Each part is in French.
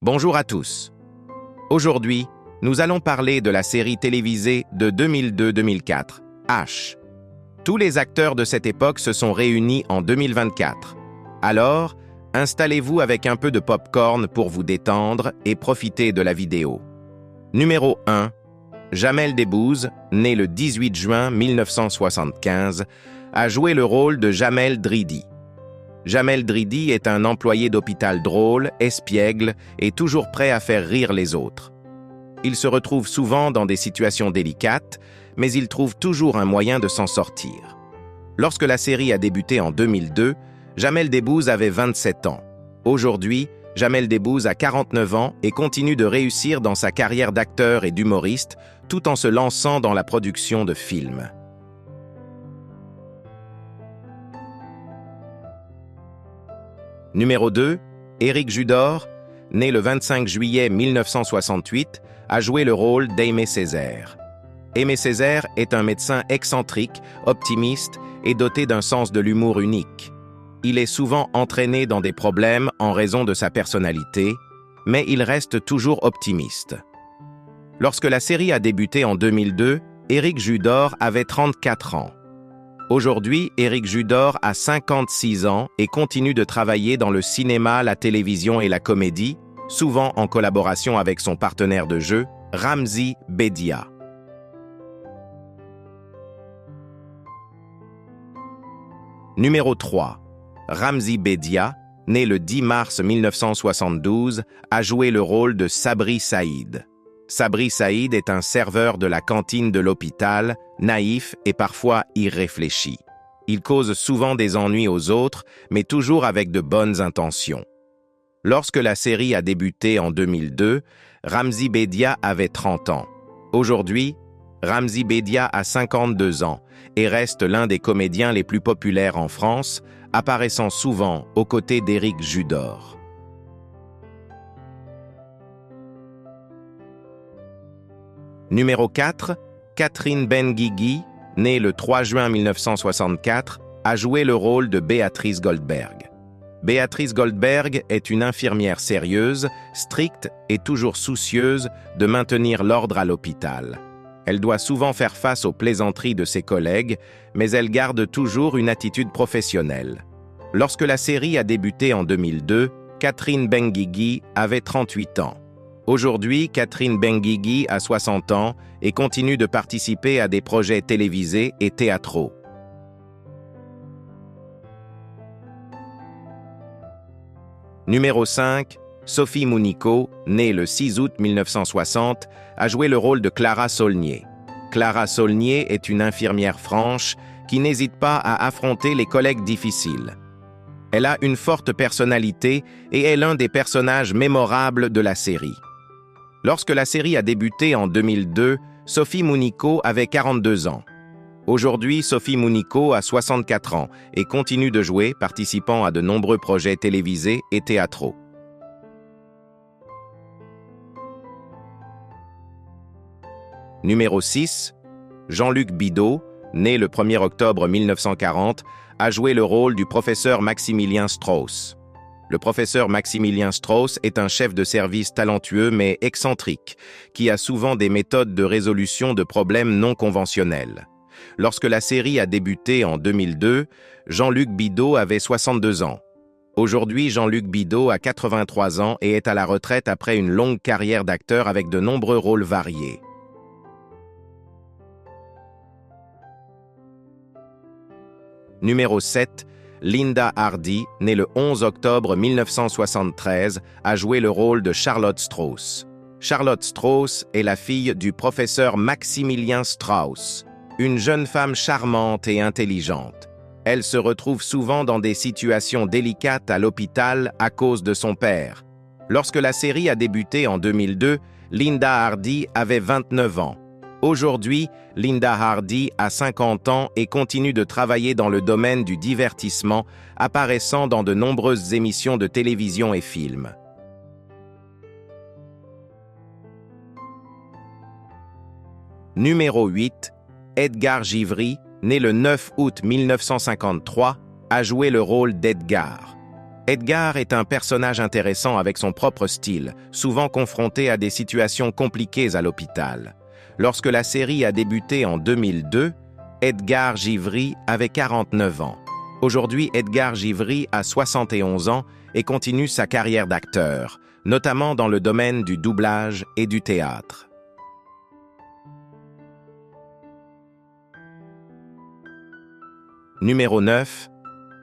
Bonjour à tous. Aujourd'hui, nous allons parler de la série télévisée de 2002-2004, H. Tous les acteurs de cette époque se sont réunis en 2024. Alors, installez-vous avec un peu de pop-corn pour vous détendre et profiter de la vidéo. Numéro 1. Jamel Debbouze, né le 18 juin 1975, a joué le rôle de Jamel Dridi. Jamel Dridi est un employé d'hôpital drôle, espiègle et toujours prêt à faire rire les autres. Il se retrouve souvent dans des situations délicates, mais il trouve toujours un moyen de s'en sortir. Lorsque la série a débuté en 2002, Jamel Debbouze avait 27 ans. Aujourd'hui, Jamel Debbouze a 49 ans et continue de réussir dans sa carrière d'acteur et d'humoriste, tout en se lançant dans la production de films. Numéro 2. Éric Judor, né le 25 juillet 1968, a joué le rôle d'Aimé Césaire. Aimé Césaire est un médecin excentrique, optimiste et doté d'un sens de l'humour unique. Il est souvent entraîné dans des problèmes en raison de sa personnalité, mais il reste toujours optimiste. Lorsque la série a débuté en 2002, Éric Judor avait 34 ans. Aujourd'hui, Éric Judor a 56 ans et continue de travailler dans le cinéma, la télévision et la comédie, souvent en collaboration avec son partenaire de jeu, Ramzy Bédia. Numéro 3. Ramzy Bédia, né le 10 mars 1972, a joué le rôle de Sabri Saïd. Sabri Saïd est un serveur de la cantine de l'hôpital, naïf et parfois irréfléchi. Il cause souvent des ennuis aux autres, mais toujours avec de bonnes intentions. Lorsque la série a débuté en 2002, Ramzy Bédia avait 30 ans. Aujourd'hui, Ramzy Bédia a 52 ans et reste l'un des comédiens les plus populaires en France, apparaissant souvent aux côtés d'Éric Judor. Numéro 4. Catherine Benguigui, née le 3 juin 1964, a joué le rôle de Béatrice Goldberg. Béatrice Goldberg est une infirmière sérieuse, stricte et toujours soucieuse de maintenir l'ordre à l'hôpital. Elle doit souvent faire face aux plaisanteries de ses collègues, mais elle garde toujours une attitude professionnelle. Lorsque la série a débuté en 2002, Catherine Benguigui avait 38 ans. Aujourd'hui, Catherine Benguigui a 60 ans et continue de participer à des projets télévisés et théâtraux. Numéro 5. Sophie Mounico, née le 6 août 1960, a joué le rôle de Clara Saulnier. Clara Saulnier est une infirmière franche qui n'hésite pas à affronter les collègues difficiles. Elle a une forte personnalité et est l'un des personnages mémorables de la série. Lorsque la série a débuté en 2002, Sophie Mounico avait 42 ans. Aujourd'hui, Sophie Mounico a 64 ans et continue de jouer, participant à de nombreux projets télévisés et théâtraux. Numéro 6. Jean-Luc Bidault, né le 1er octobre 1940, a joué le rôle du professeur Maximilien Strauss. Le professeur Maximilien Strauss est un chef de service talentueux mais excentrique, qui a souvent des méthodes de résolution de problèmes non conventionnels. Lorsque la série a débuté en 2002, Jean-Luc Bidault avait 62 ans. Aujourd'hui, Jean-Luc Bidault a 83 ans et est à la retraite après une longue carrière d'acteur avec de nombreux rôles variés. Numéro 7. Linda Hardy, née le 11 octobre 1973, a joué le rôle de Charlotte Strauss. Charlotte Strauss est la fille du professeur Maximilien Strauss, une jeune femme charmante et intelligente. Elle se retrouve souvent dans des situations délicates à l'hôpital à cause de son père. Lorsque la série a débuté en 2002, Linda Hardy avait 29 ans. Aujourd'hui, Linda Hardy a 50 ans et continue de travailler dans le domaine du divertissement, apparaissant dans de nombreuses émissions de télévision et films. Numéro 8. Edgar Givry, né le 9 août 1953, a joué le rôle d'Edgar. Edgar est un personnage intéressant avec son propre style, souvent confronté à des situations compliquées à l'hôpital. Lorsque la série a débuté en 2002, Edgar Givry avait 49 ans. Aujourd'hui, Edgar Givry a 71 ans et continue sa carrière d'acteur, notamment dans le domaine du doublage et du théâtre. Numéro 9.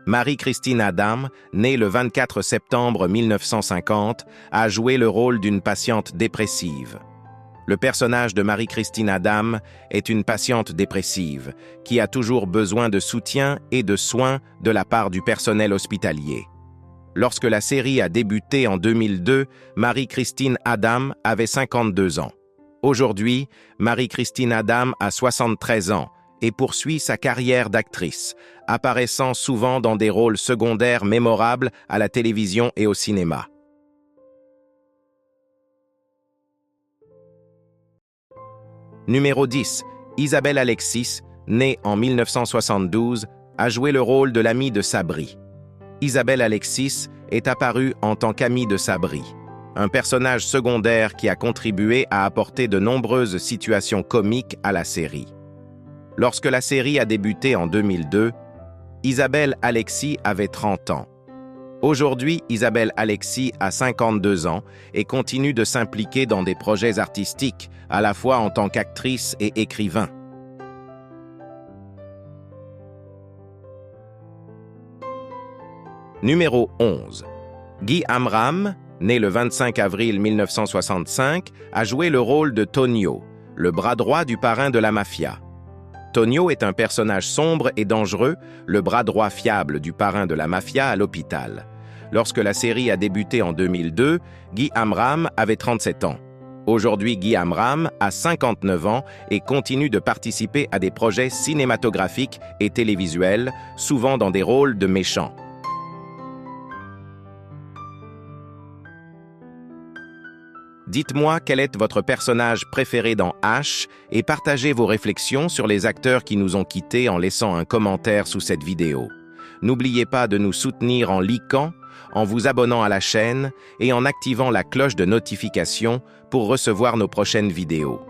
Marie-Christine Adam, née le 24 septembre 1950, a joué le rôle d'une patiente dépressive. Le personnage de Marie-Christine Adam est une patiente dépressive qui a toujours besoin de soutien et de soins de la part du personnel hospitalier. Lorsque la série a débuté en 2002, Marie-Christine Adam avait 52 ans. Aujourd'hui, Marie-Christine Adam a 73 ans et poursuit sa carrière d'actrice, apparaissant souvent dans des rôles secondaires mémorables à la télévision et au cinéma. Numéro 10. Isabelle Alexis, née en 1972, a joué le rôle de l'amie de Sabri. Isabelle Alexis est apparue en tant qu'amie de Sabri, un personnage secondaire qui a contribué à apporter de nombreuses situations comiques à la série. Lorsque la série a débuté en 2002, Isabelle Alexis avait 30 ans. Aujourd'hui, Isabelle Alexis a 52 ans et continue de s'impliquer dans des projets artistiques, à la fois en tant qu'actrice et écrivain. Numéro 11. Guy Amram, né le 25 avril 1965, a joué le rôle de Tonio, le bras droit du parrain de la mafia. Tonio est un personnage sombre et dangereux, le bras droit fiable du parrain de la mafia à l'hôpital. Lorsque la série a débuté en 2002, Guy Amram avait 37 ans. Aujourd'hui, Guy Amram a 59 ans et continue de participer à des projets cinématographiques et télévisuels, souvent dans des rôles de méchants. Dites-moi quel est votre personnage préféré dans H et partagez vos réflexions sur les acteurs qui nous ont quittés en laissant un commentaire sous cette vidéo. N'oubliez pas de nous soutenir en likant, en vous abonnant à la chaîne et en activant la cloche de notification pour recevoir nos prochaines vidéos.